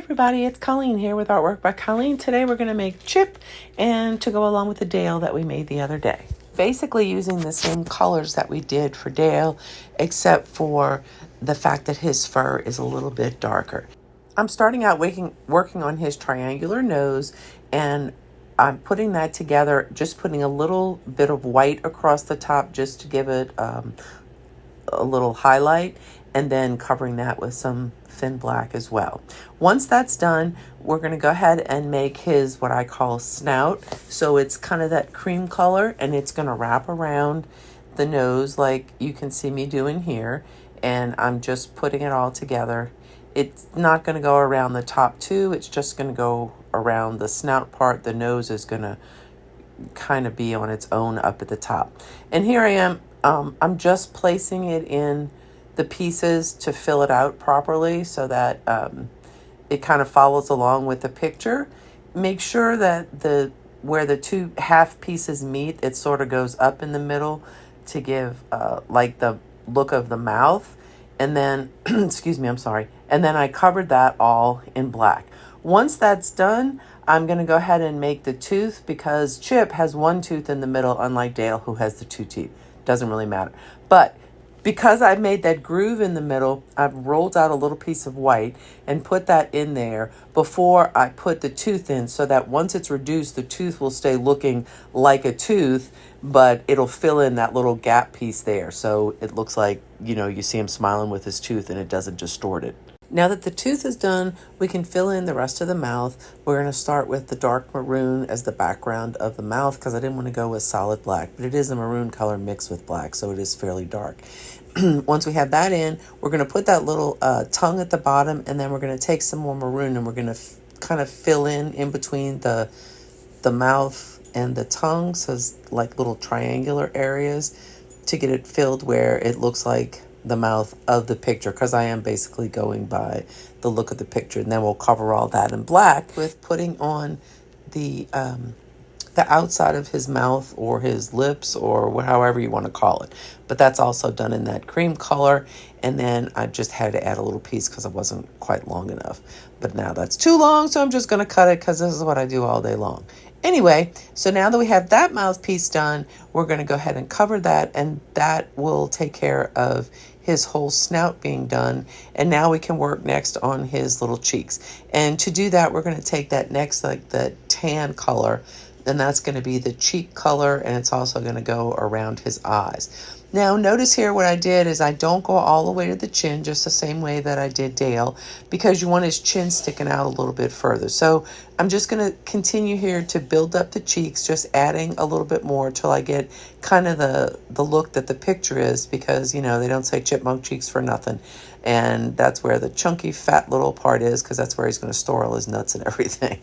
everybody, it's Colleen here with Artwork by Colleen. Today we're going to make Chip and to go along with the Dale that we made the other day. Basically using the same colors that we did for Dale, except for the fact that his fur is a little bit darker. I'm starting out working on his triangular nose, and I'm putting that together, just putting a little bit of white across the top just to give it a little highlight, and then covering that with some thin black as well. Once that's done, we're going to go ahead and make his what I call snout. So it's kind of that cream color, and it's going to wrap around the nose like you can see me doing here. And I'm just putting it all together. It's not going to go around the top too. It's just going to go around the snout part. The nose is going to kind of be on its own up at the top. And here I am. I'm just placing it in the pieces to fill it out properly so that it kind of follows along with the picture. Make sure that where the two half pieces meet, it sort of goes up in the middle to give like the look of the mouth. And then, excuse me, I'm sorry. And then I covered that all in black. Once that's done, I'm going to go ahead and make the tooth, because Chip has one tooth in the middle, unlike Dale, who has the two teeth. Doesn't really matter. But because I've made that groove in the middle, I've rolled out a little piece of white and put that in there before I put the tooth in, so that once it's reduced, the tooth will stay looking like a tooth, but it'll fill in that little gap piece there. So it looks like, you see him smiling with his tooth and it doesn't distort it. Now that the tooth is done, we can fill in the rest of the mouth. We're going to start with the dark maroon as the background of the mouth, because I didn't want to go with solid black, but it is a maroon color mixed with black, so it is fairly dark. Once we have that in, we're going to put that little tongue at the bottom, and then we're going to take some more maroon, and we're going to kind of fill in between the mouth and the tongue, so it's like little triangular areas, to get it filled where it looks like the mouth of the picture, because I am basically going by the look of the picture. And then we'll cover all that in black with putting on the outside of his mouth or his lips, or however you want to call it. But that's also done in that cream color. And then I just had to add a little piece because it wasn't quite long enough. But now that's too long, so I'm just going to cut it, because this is what I do all day long. Anyway, so now that we have that mouthpiece done, we're going to go ahead and cover that, and that will take care of his whole snout being done. And now we can work next on his little cheeks. And to do that, we're going to take that next, like the tan color, and that's going to be the cheek color, and it's also going to go around his eyes. Now, notice here what I did is I don't go all the way to the chin, just the same way that I did Dale, because you want his chin sticking out a little bit further. So I'm just going to continue here to build up the cheeks, just adding a little bit more till I get kind of the look that the picture is, because, they don't say chipmunk cheeks for nothing. And that's where the chunky fat little part is, because that's where he's going to store all his nuts and everything.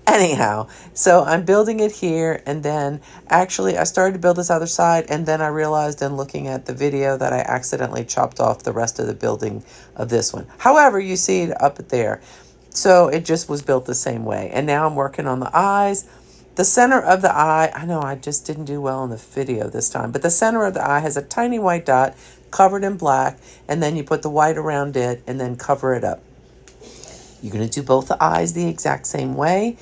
Anyhow, so I'm building it here, and then actually I started to build this other side, and then I realized in looking at the video that I accidentally chopped off the rest of the building of this one. However, you see it up there. So it just was built the same way. And now I'm working on the eyes. The center of the eye, I know I just didn't do well in the video this time, but the center of the eye has a tiny white dot covered in black, and then you put the white around it and then cover it up. You're going to do both the eyes the exact same way,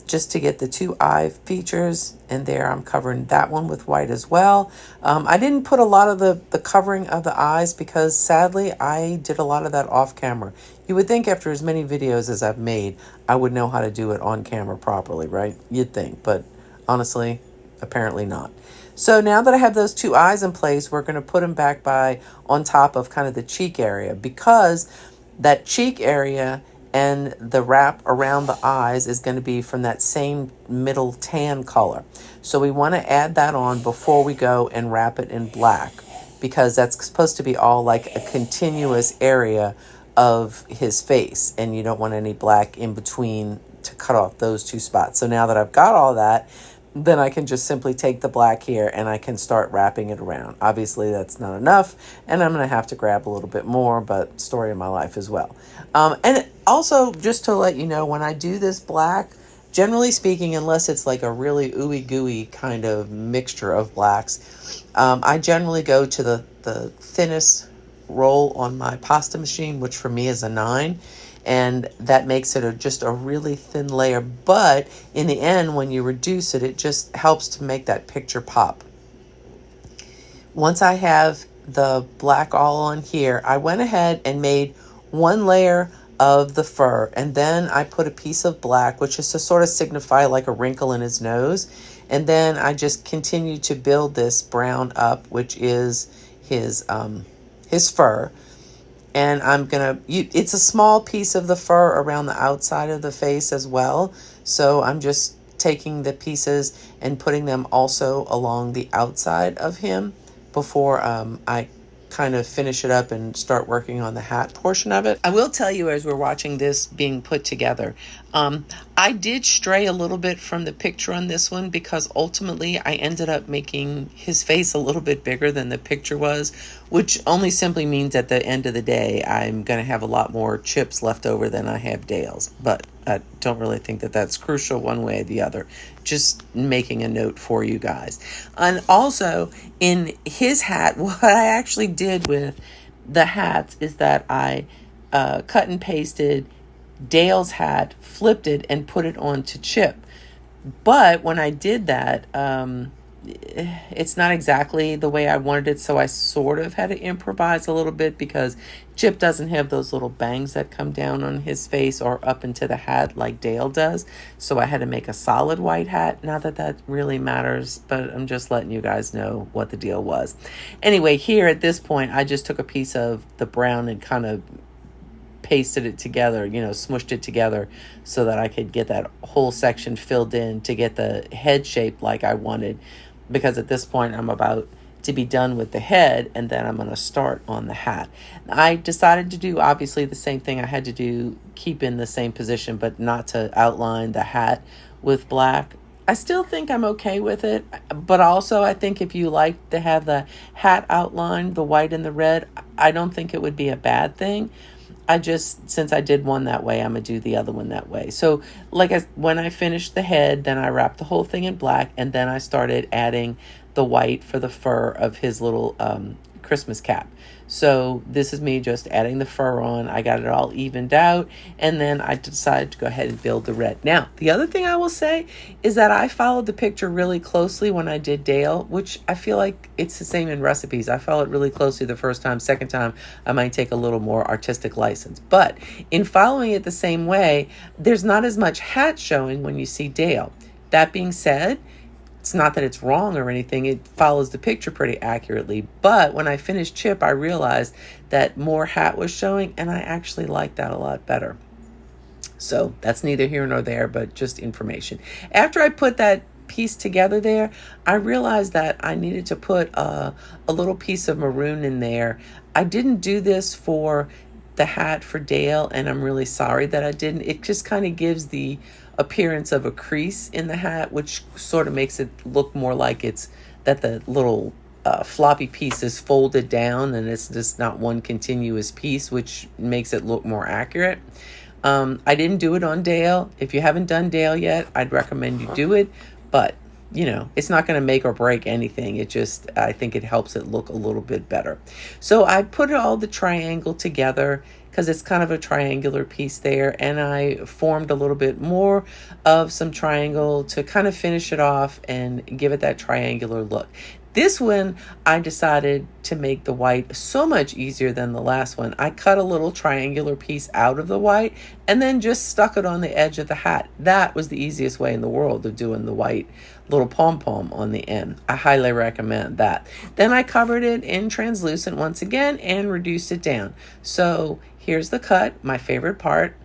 just to get the two eye features. And there I'm covering that one with white as well. I didn't put a lot of the covering of the eyes, because sadly I did a lot of that off camera. You would think after as many videos as I've made, I would know how to do it on camera properly, right? You'd think, but honestly, apparently not. So now that I have those two eyes in place, we're going to put them back on top of kind of the cheek area, because that cheek area and the wrap around the eyes is going to be from that same middle tan color. So we want to add that on before we go and wrap it in black, because that's supposed to be all like a continuous area of his face, and you don't want any black in between to cut off those two spots. So now that I've got all that, then I can just simply take the black here and I can start wrapping it around. Obviously, that's not enough, and I'm going to have to grab a little bit more, but story of my life as well. And also, just to let you know, when I do this black, generally speaking, unless it's like a really ooey gooey kind of mixture of blacks, I generally go to the thinnest roll on my pasta machine, which for me is a 9. and that makes it just a really thin layer. But in the end, when you reduce it, it just helps to make that picture pop. Once I have the black all on here, I went ahead and made one layer of the fur, and then I put a piece of black, which is to sort of signify like a wrinkle in his nose. And then I just continue to build this brown up, which is his fur. And I'm gonna, it's a small piece of the fur around the outside of the face as well. So I'm just taking the pieces and putting them also along the outside of him before I kind of finish it up and start working on the hat portion of it. I will tell you, as we're watching this being put together, I did stray a little bit from the picture on this one, because ultimately I ended up making his face a little bit bigger than the picture was, which only simply means at the end of the day I'm going to have a lot more chips left over than I have Dale's. But I don't really think that that's crucial one way or the other. Just making a note for you guys. And also in his hat, what I actually did with the hats is that I cut and pasted Dale's hat, flipped it, and put it onto Chip. But when I did that, it's not exactly the way I wanted it, so I sort of had to improvise a little bit, because Chip doesn't have those little bangs that come down on his face or up into the hat like Dale does. So I had to make a solid white hat. Not that that really matters, but I'm just letting you guys know what the deal was. Anyway, here at this point, I just took a piece of the brown and kind of pasted it together, smushed it together so that I could get that whole section filled in to get the head shape like I wanted, because at this point I'm about to be done with the head, and then I'm going to start on the hat. I decided to do obviously the same thing I had to do, keep in the same position, but not to outline the hat with black. I still think I'm okay with it, but also I think if you like to have the hat outlined, the white and the red, I don't think it would be a bad thing. Since I did one that way, I'm going to do the other one that way. So when I finished the head, then I wrapped the whole thing in black, and then I started adding the white for the fur of his little Christmas cap. So this is me just adding the fur on. I got it all evened out, and then I decided to go ahead and build the red. Now, the other thing I will say is that I followed the picture really closely when I did Dale, which I feel like it's the same in recipes. I followed really closely the first time. Second time, I might take a little more artistic license. But in following it the same way, there's not as much hat showing when you see Dale. That being said, it's not that it's wrong or anything. It follows the picture pretty accurately. But when I finished Chip, I realized that more hat was showing, and I actually liked that a lot better. So that's neither here nor there, but just information. After I put that piece together there, I realized that I needed to put a little piece of maroon in there. I didn't do this for the hat for Dale, and I'm really sorry that I didn't. It just kind of gives the appearance of a crease in the hat, which sort of makes it look more like it's that the little floppy piece is folded down and it's just not one continuous piece, which makes it look more accurate. I didn't do it on Dale. If you haven't done Dale yet, I'd recommend you do it, but it's not going to make or break anything. I think it helps it look a little bit better. So I put all the triangle together because it's kind of a triangular piece there, and I formed a little bit more of some triangle to kind of finish it off and give it that triangular look. This one, I decided to make the white so much easier than the last one. I cut a little triangular piece out of the white and then just stuck it on the edge of the hat. That was the easiest way in the world of doing the white little pom-pom on the end. I highly recommend that. Then I covered it in translucent once again and reduced it down. So here's the cut, my favorite part.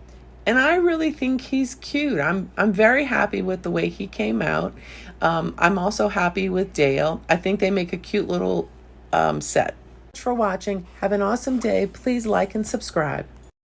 And I really think he's cute. I'm very happy with the way he came out. I'm also happy with Dale. I think they make a cute little set. Thanks for watching. Have an awesome day. Please like and subscribe.